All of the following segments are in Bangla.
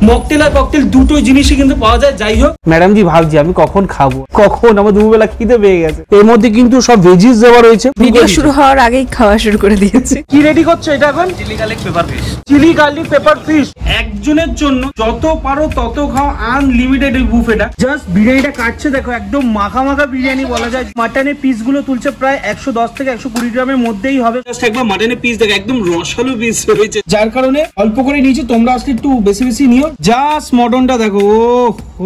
মকটেল আর ককটেল দুটো জিনিসই কিন্তু পাওয়া যায়। যাই হোক ম্যাডাম জি ভাবছি আমি কখন খাবো, কখন আমার দুবেলা খিদে পেয়ে গেছে। এর মধ্যে কিন্তু সব ভেজিস দেওয়া রয়েছে। ভিডিও শুরু হওয়ার আগেই খাওয়া শুরু করে দিয়েছে। কি রেডি করছো এটা এখন? Chilli garlic pepper fish. Chilli garlic pepper fish একজনের জন্য যত পারো তত খাও, আনলিমিটেড এই বুফেটা। জাস্ট বিরিয়ানিটা কাটছে দেখো, একদম মাখা মাখা বিরিয়ানি বলা যায়। মাটনের পিস গুলো তুলছে প্রায় 110 থেকে 120 গ্রামের মধ্যেই হবে। জাস্ট একবার মাটনের পিস দেখো, একদম রসালো পিস রয়েছে, যার কারণে অল্প করে নিয়েছি। তোমরা আজকে একটু বেশি বেশি নিও। জাস্ট মটনটা দেখো,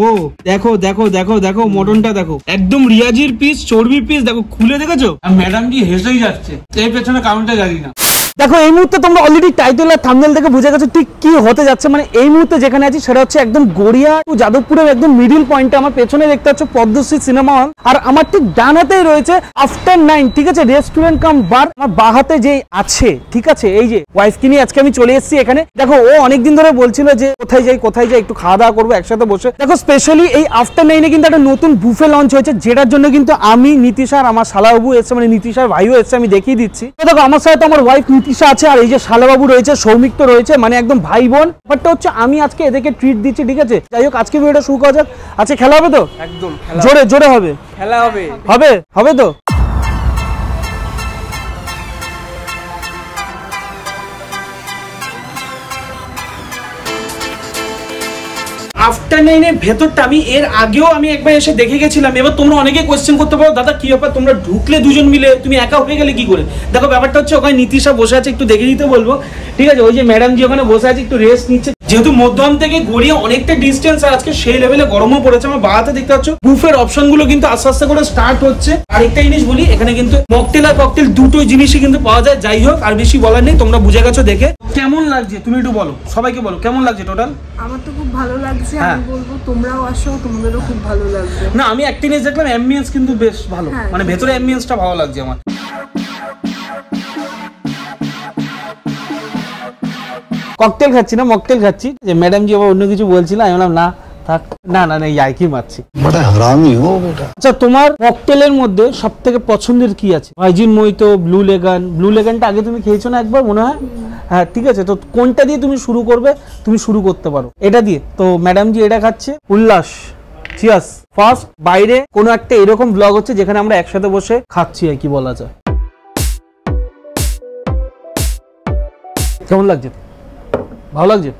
ও দেখো দেখো দেখো দেখো মটনটা দেখো, একদম রিয়াজির পিস, চর্বির পিস দেখো, খুলে দেখেছো? আর ম্যাডাম কি হেসেই যাচ্ছে, এর পেছনে কারণটা জানি না। দেখো এই মুহূর্তে তোমরা অলরেডি টাইটেল আর থাম্বনেল থেকে বুঝে গেছো ঠিক কি হতে যাচ্ছে। মানে এই মুহূর্তে যেখানে আছি সেটা হচ্ছে একদম গড়িয়া টু যাদবপুরের একদম মিডিল পয়েন্টে। আমার পেছনে দেখতে পাচ্ছ পদ্মশ্রী সিনেমা হল, আর আমার ঠিক ডান হাতেই রয়েছে আফটার 9, ঠিক আছে, রেস্টুরেন্ট কাম বার। আমার বাঁ হাতে যে আছে, ঠিক আছে, এই যে ওয়াইফকে নিয়ে আজকে আমি চলে এসেছি এখানে। দেখো ও অনেকদিন ধরে বলছিল যে কোথায় যাই একটু খাওয়া দাওয়া করবো একসাথে বসে। দেখো স্পেশালি এই আফটার 9 কিন্তু একটা নতুন বুফে লঞ্চ হয়েছে, যেটার জন্য কিন্তু আমি, নীতিশা আর আমার শালাবাবু এসছে, মানে নীতিশার ভাইও এসছে, আমি দেখিয়ে দিচ্ছি। দেখো আমার সাথে আমার ওয়াইফ নীতিশা আছে, আর এই যে শালাবাবু রয়েছে, সৌমিক তো রয়েছে, মানে একদম ভাই বোন। ব্যাপারটা হচ্ছে আমি আজকে এদেরকে ট্রিট দিচ্ছি, ঠিক আছে। যাই হোক আজকে ভিডিওটা শুরু করা যাক। আজকে খেলা হবে তো? একদম জোরে জোরে হবে, খেলা হবে, হবে হবে তো। আফটার 9 ভেতরটা আমি এর আগেও আমি একবার এসে দেখে গেছিলাম। এবার তোমরা অনেকে কোয়েশ্চেন করতে পারো, দাদা কি ব্যাপার তোমরা ঢুকলে দুজন মিলে, তুমি একা হয়ে গেলে কি করে? দেখো ব্যাপারটা হচ্ছে ওখানে নীতিশা বসে আছে, একটু দেখে দিতে বলবো, ঠিক আছে। ওই যে ম্যাডাম জি ওখানে বসে আছে, একটু রেস্ট নিচ্ছে, যেহেতু মধ্যম থেকে গড়িয়ে অনেকটা ডিস্টেন্স, আর আজকে সেই লেভেলে গরমও পড়েছে। আমার বাড়াতে দেখতে পাচ্ছ বুফের অপশন গুলো কিন্তু আস্তে আস্তে করে স্টার্ট হচ্ছে। আরেকটা জিনিস বলি, এখানে কিন্তু মকটেল আর ককটেল দুটো জিনিসই কিন্তু পাওয়া যায়। যাই হোক আর বেশি বলার নেই, তোমরা বুঝে গেছো দেখে। কেমন লাগছে তুমি একটু বলো, সবাইকে বলো কেমন লাগছে টোটাল? আমার তো খুব ভালো লাগছে, আমি বলবো তোমরাও আসো, তোমাদেরও খুব ভালো লাগবে। না আমি একটা জিনিস দেখলাম, অ্যাম্বিয়েন্স কিন্তু বেশ ভালো, মানে ভেতরে অ্যাম্বিয়েন্সটা ভালো লাগছে আমার। ককটেল খাচ্ছি না মকটেল খাচ্ছি, যে ম্যাডাম জি আবার অন্য কিছু বলছিল, আমি বললাম না থাক, না না না ইয়ার্কি মারছি। বড় হারামি হো বেটা। আচ্ছা তোমার ককটেলের মধ্যে সবথেকে পছন্দের কি আছে? ভাইজিন মোহিতো, ব্লু লেগান। ব্লু লেগানটা আগে তুমি খেয়েছো না একবার মনে হয়? হ্যাঁ ঠিক আছে, তো কোনটা দিয়ে তুমি শুরু করবে? তুমি শুরু করতে পারো এটা দিয়ে। তো ম্যাডাম জি এটা খাচ্ছে, উল্লাস, চিয়ার্স। ফার্স্ট বাইরে কোনো একটা এরকম ব্লগ হচ্ছে যেখানে আমরা একসাথে বসে খাচ্ছি, আর কি বলা যায়। কেমন লাগছে? ভালো লাগছে?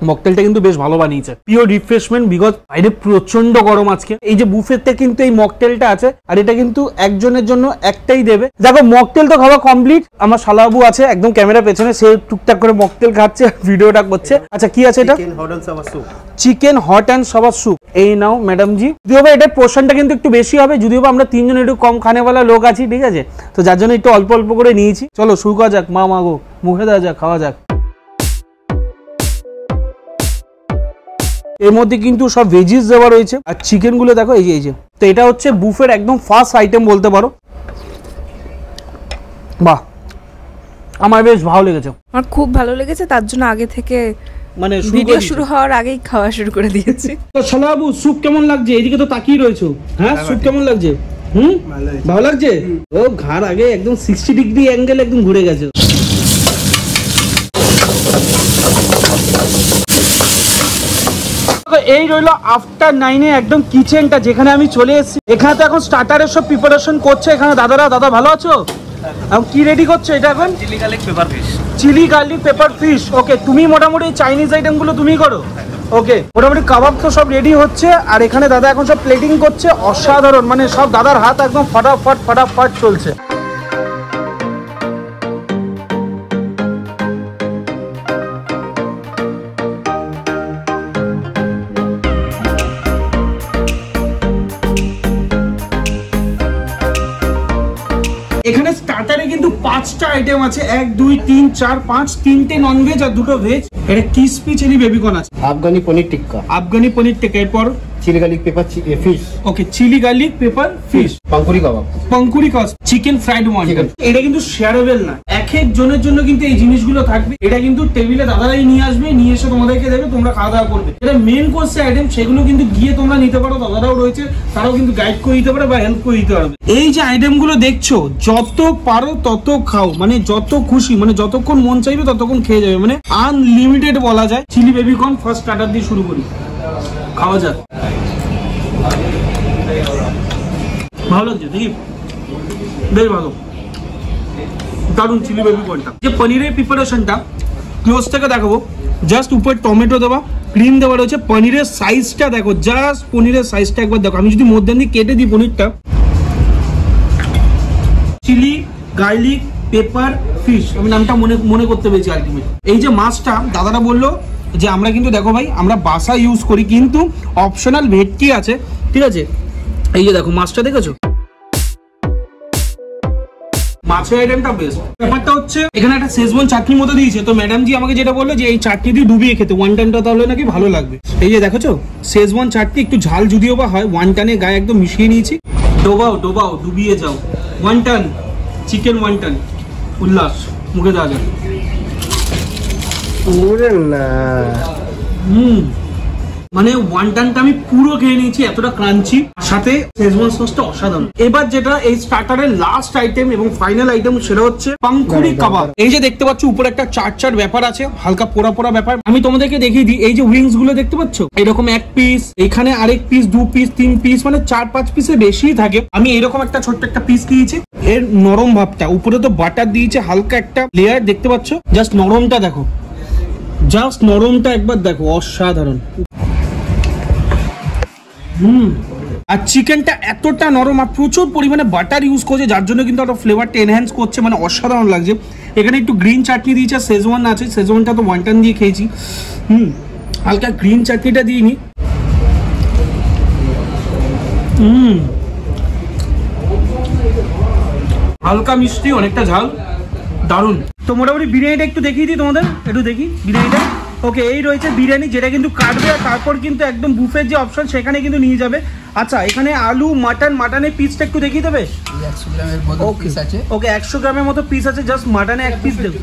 মকটেলটা কিন্তু বেশ ভালো বানিয়েছে, পিওর রিফ্রেশমেন্ট, বিকজ বাইরে প্রচন্ড গরম আজকে। এই যে বুফেতে কিন্তু এই মকটেলটা আছে, আর এটা কিন্তু একজনের জন্য একটাই দেবে। দেখো মকটেল তো খাওয়া কমপ্লিট, আমার শালাবাবু আছে একদম ক্যামেরা পেছনে, সে টুকটাক করে মকটেল খাচ্ছে, ভিডিওটা করছে। আচ্ছা কি আছে এটা? চিকেন হট অ্যান্ড সবার স্যুপ। এই নাও ম্যাডাম জি। যদিও বা এটার পোর্শনটা কিন্তু একটু বেশি হবে, যদিও বা আমরা তিনজন একটু কম খানেওয়ালা লোক আছি, ঠিক আছে, তো যার জন্য একটু অল্প অল্প করে নিয়েছি। চলো শুরু করা যাক, মা মাগো মুখে দেওয়া যাক, খাওয়া যাক। এর মধ্যে কিন্তু সব ভেজিস দেওয়া রয়েছে, আর চিকেন গুলো দেখো এই যে। তো এটা হচ্ছে বুফের একদম ফার্স্ট আইটেম বলতে পারো। বাহ, আমার বেশ ভালো লেগেছে। আমার খুব ভালো লেগেছে, তার জন্য আগে থেকে মানে ভিডিও শুরু হওয়ার আগেই খাওয়া শুরু করে দিয়েছি। তো শালাবাবু স্যুপ কেমন লাগছে? এদিকে তো তাকিয়ে রয়েছো। হ্যাঁ স্যুপ কেমন লাগছে? ভালো লাগছে? ও ঘাড় আগে একদম 60 ডিগ্রি অ্যাঙ্গেল একদম ঘুরে গেছে। এই রইলো আফটার 9 একদম কিচেনটা, যেখানে আমি চলে এসেছি। এখানে তো এখন স্টার্টারের সব প্রিপারেশন করছে এখানে দাদারা। দাদা ভালো আছো? এখন কি রেডি করছো এটা এখন? Chilli garlic pepper fish. Chilli garlic pepper fish, okay. তুমি মোটামুটি চাইনিজ আইটেম গুলো তুমি করো, ওকে। মোটামুটি কাবাব তো সব রেডি হচ্ছে, আর এখানে দাদা এখন সব প্লেটিং করছে। অসাধারণ, মানে সব দাদার হাত একদম ফটাফট ফটাফট চলছে। এখানে স্টার্টারে কিন্তু 5টা আইটেম আছে, 1 2 3 4 5, 3টে ননভেজ আর 2টো ভেজ। এটা ক্রিসপি চিলি বেবিকর্ন আছে, আফগানি পনির টিক্কা, আফগানি পনির টিক্কা, এরপর চিলি গার্লিক পেপার ফিশ, ওকে, চিলি গার্লিক পেপার ফিশ, পাঙ্কুরি কাবাব, চিকেন ফ্রাইড ওয়ান্টন। এটা কিন্তু শেয়ারেবল না, এক এক এক জনের জন্য কিন্তু এই জিনিসগুলো থাকবে। এটা কিন্তু টেবিলে দাদারাই নিয়ে আসবে, নিয়ে এসে তোমাদেরকে দেবে, তোমরা খাওয়া দাওয়া করবে। এটা মেন কোর্সের আইটেম, সেগুলো কিন্তু গিয়ে তোমরা নিতে পারো, দাদারাও রয়েছে, তারাও কিন্তু গাইড করে দিতে পারে বা হেল্প করে দিতে পারবে। এই যে আইটেম গুলো দেখছো, যত পারো তত খাও, মানে যত খুশি, মানে যতক্ষণ মন চাইবে ততক্ষণ খেয়ে যাবে, মানে আনলিমিটেড বলা যায়। চিলি বেবিকর্ন ফার্স্ট স্টার্টার দিয়ে শুরু করি, খাওয়া যাক। ভালো লাগছে দেখি, বেশ ভালো, দারুন চিলি বেবিকর্নটা। যে পনিরের প্রিপারেশনটা ক্লোজ থেকে দেখাবো, জাস্ট উপর টমেটো দেওয়া, ক্রিম দেওয়া রয়েছে। পনিরের সাইজটা দেখো, জাস্ট পনিরের সাইজটা একবার দেখো। আমি যদি মধ্যে দিয়ে কেটে দিই পনিরটা, চিলি গার্লিক পেপার ফিশ, আমি নামটা মনে করতে পেরেছি আলটিমেট। এই যে মাছটা দাদারা বললো যে আমরা কিন্তু দেখো ভাই, আমরা বাসা ইউজ করি, কিন্তু অপশনাল ভেটকি আছে, ঠিক আছে। এই যে দেখো মাছটা দেখেছো, মাছের আইটেমটা বেস্ট। ব্যাপারটা হচ্ছে এখানে একটা শেজওয়ান চাটনির মতো দিয়েছে, তো ম্যাডাম জি আমাকে যেটা বললো যে এই চাটনি দিয়ে ডুবিয়ে খেতে, ওয়ানটানটা তাহলে নাকি ভালো লাগবে। এই যে দেখেছো শেজওয়ান চাটনি, একটু ঝাল যদিও বা হয়, ওয়ানটানের গায়ে একদম মিশিয়ে নিয়েছি। ডোবাও ডুবিয়ে যাও, ওয়ানটান চিকেন, ওয়ানটান উল্লাস, মুখে দেওয়া যায়। মানে ওয়ানটানটা আমি পুরো খেয়ে নিয়েছি, এতটা ক্রাঞ্চি, সাথে শেজওয়ান সসটা অসাধারণ। এবার যেটা এই স্টার্টারের লাস্ট আইটেম এবং ফাইনাল আইটেম, সেটা হচ্ছে পাংখুরি কাবাব। এই যে দেখতে পাচ্ছ উপরে একটা চাট ব্যাপার আছে, হালকা পোড়া পোড়া ব্যাপার। আমি তোমাদেরকে দেখিয়ে দিই, এই যে উইংস গুলো দেখতে পাচ্ছ, এরকম এক পিস, এখানে আরেক পিস, 2 পিস, 3 পিস, মানে 4-5 পিসের বেশি থাকে। আমি এরকম একটা ছোট্ট একটা পিস দিয়েছি। এর নরম ভাবটা, উপরে তো বাটার দিয়েছে, হালকা একটা লেয়ার দেখতে পাচ্ছ, জাস্ট নরমটা দেখো, জাস্ট নরমটা একবার দেখো, অসাধারণ। আর চিকেনটা এতটা নরম, আর প্রচুর পরিমাণে বাটার ইউজ করছে, যার জন্য কিন্তু একটা ফ্লেভারটা এনহ্যান্স করছে, মানে অসাধারণ লাগছে। এখানে একটু গ্রিন চাটনি দিয়েছে, শেজওয়ান আছে, শেজওয়ানটা তো ওয়ানটান দিয়ে খেয়েছি। হালকা গ্রিন চাটনিটা দিইনি। হালকা মিষ্টি, অনেকটা ঝাল, দারুন। তো মোটামুটি বিরিয়ানিটা একটু দেখিয়ে দিই তোমাদের, একটু দেখি বিরিয়ানিটা। ওকে, এই রয়েছে বিরিয়ানি, যেটা কিন্তু কাটবে আর তারপর কিন্তু একদম বুফের যে অপশন সেখানে কিন্তু নিয়ে যাবে। আচ্ছা, এখানে আলু, মাটনের পিসটা একটু দেখিয়ে দেবে। 100 গ্রামের মতো পিস আছে। ওকে, 100 গ্রামের মতো পিস আছে, জাস্ট মাটনে এক পিস দেবো।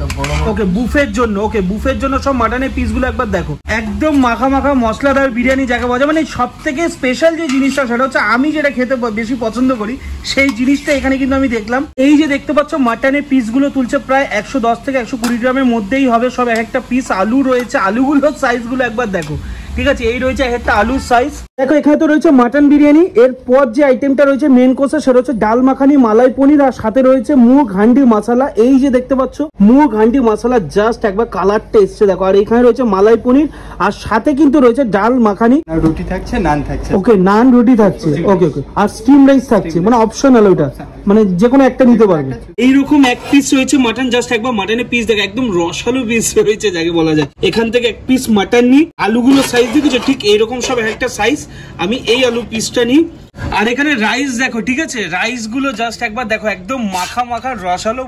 ওকে, বুফের জন্য, ওকে বুফের জন্য সব মাটনের পিসগুলো একবার দেখো, একদম মাখা মাখা মশলাদার বিরিয়ানি যাকে বলা যায়। মানে সব থেকে স্পেশাল যে জিনিসটা, সেটা হচ্ছে আমি যেটা খেতে বেশি পছন্দ করি, সেই জিনিসটা এখানে কিন্তু আমি দেখলাম। এই যে দেখতে পাচ্ছ মাটনের পিসগুলো তুলছে, প্রায় 110 থেকে 120 গ্রামের মধ্যেই হবে সব এক একটা পিস। আলু রয়েছে, আলুগুলোর সাইজগুলো একবার দেখো, ঠিক আছে। এই রয়েছে একটা আলুর সাইজ দেখো। এখানে তো রয়েছে মাটন বিরিয়ানি। এরপর যে আইটেমটা রয়েছে মেন কোর্সে, সেটা হচ্ছে ডাল মাখানি, মালাই পনির, আর সাথে রয়েছে মুগ হান্ডি মশলা। এই যে দেখতে পাচ্ছ মুগ হান্ডি মশলা, জাস্ট একবার কালারটা এসছে দেখো। আর এখানে রয়েছে মালাই পনির, আর সাথে কিন্তু রয়েছে ডাল মাখানি, রুটি থাকছে, নান থাকছে। ওকে, নান রুটি থাকছে, ওকে ওকে, আর স্টিম রাইস থাকছে, মানে অপশনাল, ওটা মানে যে কোনো একটা নিতে পারবে। এইরকম এক পিস রয়েছে মাটন, জাস্ট একবার মাটনের পিস দেখো, একদম রসালো পিস রয়েছে যাকে বলা যায়। এখান থেকে এক পিস মাটন নিই, আলুগুলো সাইজ দেখেছো, ঠিক এইরকম সব একটা সাইজ। আমি এই আলু পিসটা নিই। আর এখানে রাইস দেখো, ঠিক আছে, রাইস গুলো জাস্ট একবার দেখো, একদম মাখা মাখা রসালো।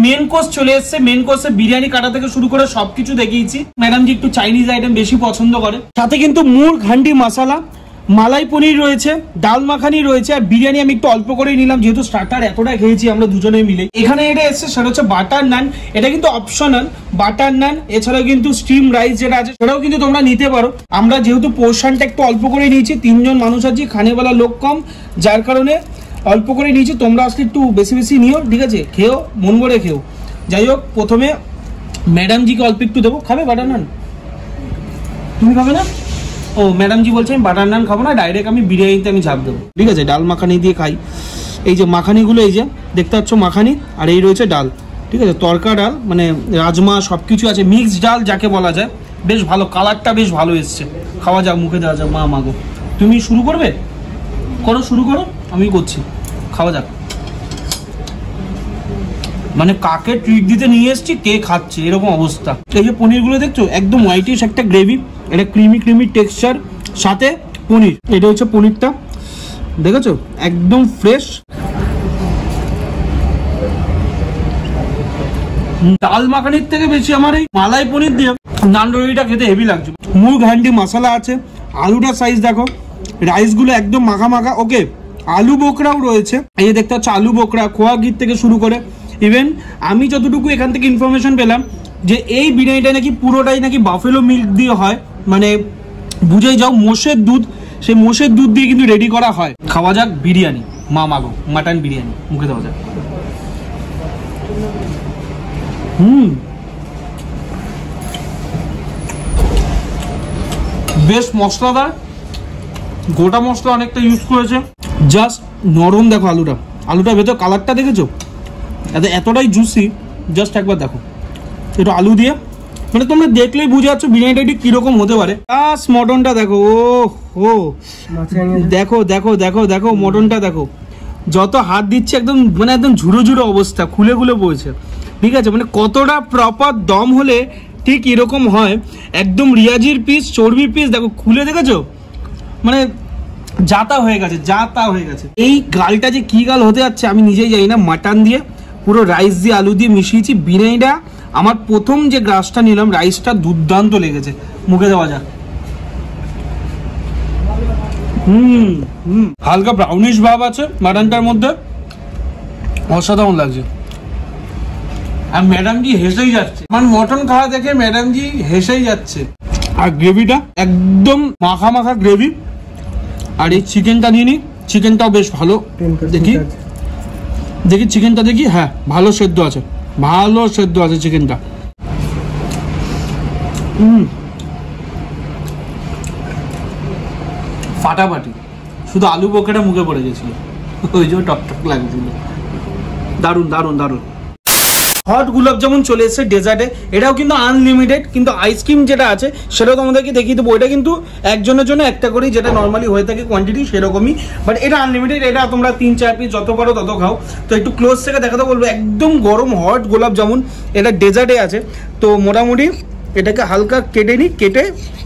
মেন কোর্স চলে এসছে। মেন কোর্সে বিরিয়ানি কাটা থেকে শুরু করে সবকিছু দেখিয়েছি। ম্যাডাম জি একটু চাইনিজ আইটেম বেশি পছন্দ করে, সাথে কিন্তু মুগ হান্ডি মশলা, মালাই পনির রয়েছে, ডাল মাখানি রয়েছে, আর বিরিয়ানি আমি একটু অল্প করে নিলাম, যেহেতু স্টার্টার এতটা খেয়েছি আমরা দুজনে মিলে। এখানে এটা এসছে, সেটা হচ্ছে বাটার নান, এটা কিন্তু অপশনাল বাটার নান। এছাড়াও কিন্তু স্টিম রাইস যেটা আছে সেটাও কিন্তু তোমরা নিতে পারো। আমরা যেহেতু পোর্শনটা একটু অল্প করে নিয়েছি, 3 জন মানুষ আছি, খানেওয়ালা লোক কম, যার কারণে অল্প করে নিয়েছি। তোমরা আসলে একটু বেশি বেশি নিও, ঠিক আছে, খেও, মন ভরে খেও। যাই হোক, প্রথমে ম্যাডাম জিকে অল্প একটু দেবো। খাবে বাটার নান? তুমি খাবে না? ও, ম্যাডাম জি বলছে আমি বাটার নান খাবো না, ডাইরেক্ট আমি বিরিয়ানিতে আমি ঝাঁপ দেবো, ঠিক আছে। ডাল মাখানি দিয়ে খাই। এই যে মাখানিগুলো, এই যে দেখতে পাচ্ছ মাখানি, আর এই রয়েছে ডাল, ঠিক আছে, তরকা ডাল, মানে রাজমা সবকিছু আছে, মিক্সড ডাল যাকে বলা যায়। বেশ ভালো, কালারটা বেশ ভালো এসছে। খাওয়া যাক, মুখে দেওয়া যাক। মা মাগো, তুমি শুরু করবে? করো, শুরু করো, আমি করছি। খাওয়া যাক। মানে কাকে ট্রিট দিতে নিয়ে এসছি, কে খাচ্ছে, এরকম অবস্থা। এই যে পনিরগুলো দেখছো, একদম হোয়াইটিশ একটা গ্রেভি, এটা ক্রিমি টেক্সচার, সাথে পনির। এটা হচ্ছে পনিরটা, দেখেছো, একদম ফ্রেশ। ডাল মাখানির থেকে বেশি আমার এই মালাই পনির দিয়ে নান রুটিটা খেতে হেভি লাগছে। মুগ হান্ডি মশলা আছে, আলুটার সাইজ দেখো, রাইসগুলো একদম মাখা মাখা। ওকে, আলু বোকরাও রয়েছে, এই দেখতে হচ্ছে আলু বোকরা, খোয়া গির থেকে শুরু করে ইভেন আমি যতটুকু এখান থেকে ইনফরমেশন পেলাম যে এই বিরিয়ানিটা নাকি পুরোটাই নাকি বাফেলো মিল্ক দিয়ে হয়, মানে বুঝেই যাও মোষের দুধ, সেই মোষের দুধ দিয়ে কিন্তু রেডি করা হয়। খাওয়া যাক বিরিয়ানি, মা মাগো মাটন বিরিয়ানি, মুখে দেওয়া যাক। বেশ মশলাদার, গোটা মশলা অনেকটা ইউজ করেছে, জাস্ট নরম। দেখো আলুটা ভেতর কালারটা দেখেছো, এতটাই জুসি, জাস্ট একবার দেখো। একটু আলু দিয়ে, মানে তোমরা দেখলেই বুঝে যাচ্ছ বিরিয়ানিটা ঠিক কিরকম হতে পারে। মটনটা দেখো, ও দেখো দেখো দেখো দেখো মটনটা দেখো, যত হাত দিচ্ছে একদম মানে একদম ঝুড়ো ঝুড়ো অবস্থা, খুলে খুলে পড়েছে। ঠিক আছে, মানে কতটা প্রপার দম হলে ঠিক এরকম হয়। একদম রিয়াজির পিস, চর্বির পিস দেখো, খুলে দেখেছো, মানে যাতা হয়ে গেছে। এই গালটা যে কি গাল হতে যাচ্ছে আমি নিজেই জানি না। মাটন দিয়ে পুরো রাইস দিয়ে আলু দিয়ে মিশিয়েছি বিরিয়ানিটা। আমার প্রথম যে গ্রাসটা নিলাম, রাইসটা দুর্দান্ত লেগেছে, মুখে দেওয়া যাক। হালকা ব্রাউনিশ ভাব আছে মাটনটার মধ্যে, অসাধারণ লাগছে। আর ম্যাডাম জি হেসেই যাচ্ছে, আমার মটন খাওয়া দেখে ম্যাডাম জি হেসেই যাচ্ছে। আর গ্রেভিটা একদম মাখা মাখা গ্রেভি। আর এই চিকেনটা নিয়ে নিই, চিকেনটাও বেশ ভালো, দেখি চিকেনটা দেখি। হ্যাঁ, ভালো সেদ্ধ আছে চিকেনটা। ফাটাফাটি, শুধু আলু বোকাটা মুখে পড়ে গেছিল, ওই যে টকটক লাগছিল। দারুণ দারুণ দারুণ। হট গোলাপ জামুন চলে এসেছে ডেজার্টে, এটাও কিন্তু আনলিমিটেড। কিন্তু আইসক্রিম যেটা আছে সেটাও তোমাদেরকে দেখিয়ে দেবো। এটা কিন্তু একজনের জন্য একটা করেই, যেটা নর্মালি হয়ে থাকে কোয়ান্টিটি সেরকমই, বাট এটা আনলিমিটেড। এটা তোমরা 3-4 পিস যত পারো তত খাও। তো একটু ক্লোজ থেকে দেখাতে বলবো, একদম গরম হট গোলাপ জামুন, এটা ডেজার্টে আছে। তো মোটামুটি এটাকে হালকা কেটে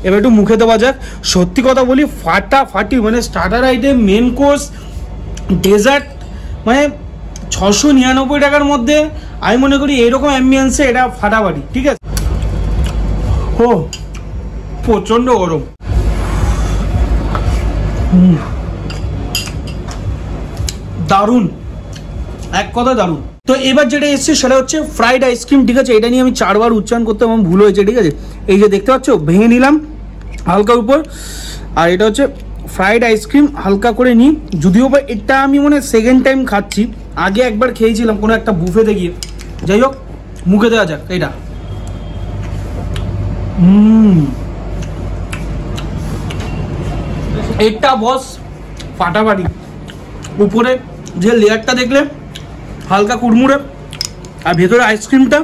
এবার একটু মুখে দেওয়া যাক। সত্যি কথা বলি, ফাটাফাটি, মানে starter item, main course, dessert, মানে 699 টাকার মধ্যে আমি মনে করি এরকম অ্যাম্বিয়েন্সে এটা ফাটাফাটি। ঠিক আছে, ও প্রচন্ড গরম। দারুণ, এক কথা দারুণ। তো এবার যেটা এসছে সেটা হচ্ছে ফ্রাইড আইসক্রিম। ঠিক আছে, এটা নিয়ে আমি 4 বার উচ্চারণ করতে আমার ভুল হয়েছে। ঠিক আছে, এই যে দেখতে পাচ্ছ, ভেঙে নিলাম হালকার উপর। আর এটা হচ্ছে ফ্রাইড আইসক্রিম, হালকা করে নিই। যদিও বা এটা আমি মনে সেকেন্ড টাইম খাচ্ছি, আগে একবার খেয়েছিলাম কোনো একটা বুফেতে গিয়ে। যাই হোক, মুখে দেওয়া যাক এটা। এটা বস ফাটাফাটি। উপরে যে লেয়ারটা দেখলে হালকা কুড়মুড়ে, আর ভেতরে আইসক্রিমটা,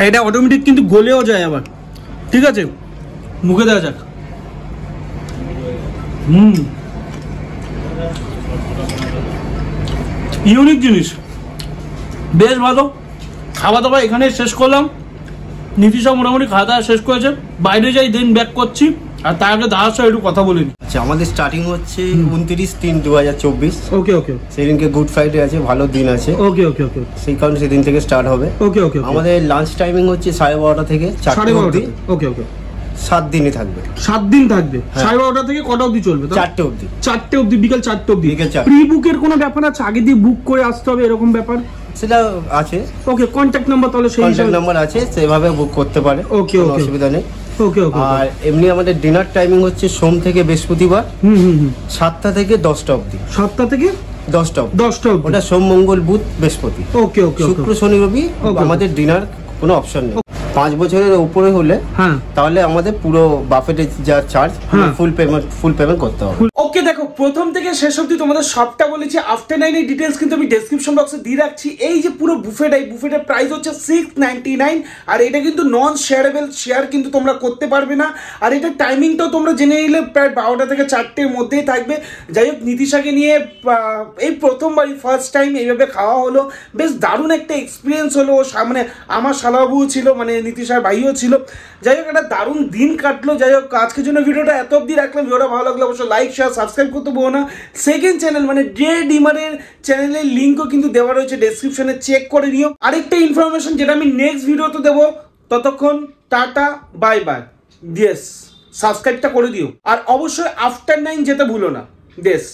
এটা অটোমেটিক কিন্তু গলেও যায় আবার। ঠিক আছে, মুখে দেওয়া যাক। ইউনিক জিনিস, বেশ ভালো। খাওয়া দাওয়া এখানে শেষ করলাম, নীতিশা মোটামুটি খাওয়া দাওয়া শেষ করেছে। বাইরে যাই, দেন ব্যাক করছি। আর তার আগে দাদার সাথে একটু কথা বলে নিই। আচ্ছা, আমাদের স্টার্টিং হচ্ছে 29/3/2024। ওকে ওকে, সেদিনকে গুড ফ্রাইডে আছে, ভালো দিন আছে। ওকে ওকে ওকে, সেই কারণে সেদিন থেকে স্টার্ট হবে। ওকে ওকে, আমাদের লাঞ্চ টাইমিং হচ্ছে 12:30 থেকে 4 অবধি। ওকে ওকে, 7 দিনই থাকবে। 7 দিন থাকবে। 12:30 থেকে কটা অবধি চলবে? 4টে অবধি। 4টে অবধি, বিকাল 4টে অবধি। বিকাল 4। প্রি বুকের কোনো ব্যাপার আছে? আগে দিয়ে বুক করে আসতে হবে এরকম ব্যাপার? সেটা আছে। ওকে, কন্ট্যাক্ট নাম্বার তাহলে সেই কন্ট্যাক্ট নাম্বার আছে, সেভাবে বুক করতে পারে। ওকে ওকে, অসুবিধা নেই। ওকে ওকে। আর এমনি আমাদের ডিনার টাইমিং হচ্ছে সোম থেকে বৃহস্পতিবার 7টা থেকে 10টা অবধি। 7টা থেকে 10টা অবধি। 10টা অবধি। ওটা সোম, মঙ্গল, বুধ, বৃহস্পতি। ওকে ওকে, শুক্র, শনি, রবি আমাদের ডিনার কোনো অপশন নেই। 5 বছরের উপরে হলে তাহলে আমাদের পুরো বাফেটে যা চার্জ, ফুল পেমেন্ট করতে হবে। ওকে, দেখো প্রথম থেকে শেষ অবধি তোমাদের সবটা বলেছি। আফটার 9 এর ডিটেলস কিন্তু আমি ডেসক্রিপশন বক্সে দিয়ে রাখছি। এই যে পুরো বুফেট, এই বুফেটের প্রাইস হচ্ছে 699। আর এটা কিন্তু নন শেয়ারেবল, শেয়ার কিন্তু তোমরা করতে পারবে না। আর এটা টাইমিংটাও তোমরা জেনে নিলে, প্রায় 12টা থেকে 4টের মধ্যেই থাকবে। যাই হোক, নীতিশাকে নিয়ে এই প্রথমবারই ফার্স্ট টাইম এইভাবে খাওয়া হলো, বেশ দারুণ একটা এক্সপিরিয়েন্স হলো। মানে আমার শালাবাবু ছিল, মানে নীতিশার ভাইও ছিল। যাই হোক, একটা দারুণ দিন কাটলো। যাই হোক, আজকের জন্য ভিডিওটা এত অবধি রাখলাম। ভিডিওটা ভালো লাগলে অবশ্যই লাইক, শেয়ার, সাবস্ক্রাইব করতে ভুলো না। সেকেন্ড চ্যানেল মানে ডে ডিমারের চ্যানেলের লিঙ্কও কিন্তু দেওয়া রয়েছে ডেসক্রিপশনে, চেক করে নিও। আরেকটা ইনফরমেশন যেটা আমি নেক্সট ভিডিওতে দেবো। ততক্ষণ টাটা, বাই বাই, ইয়েস, সাবস্ক্রাইবটা করে দিও, আর অবশ্যই আফটার 9 যেতে ভুলো না। বেশ।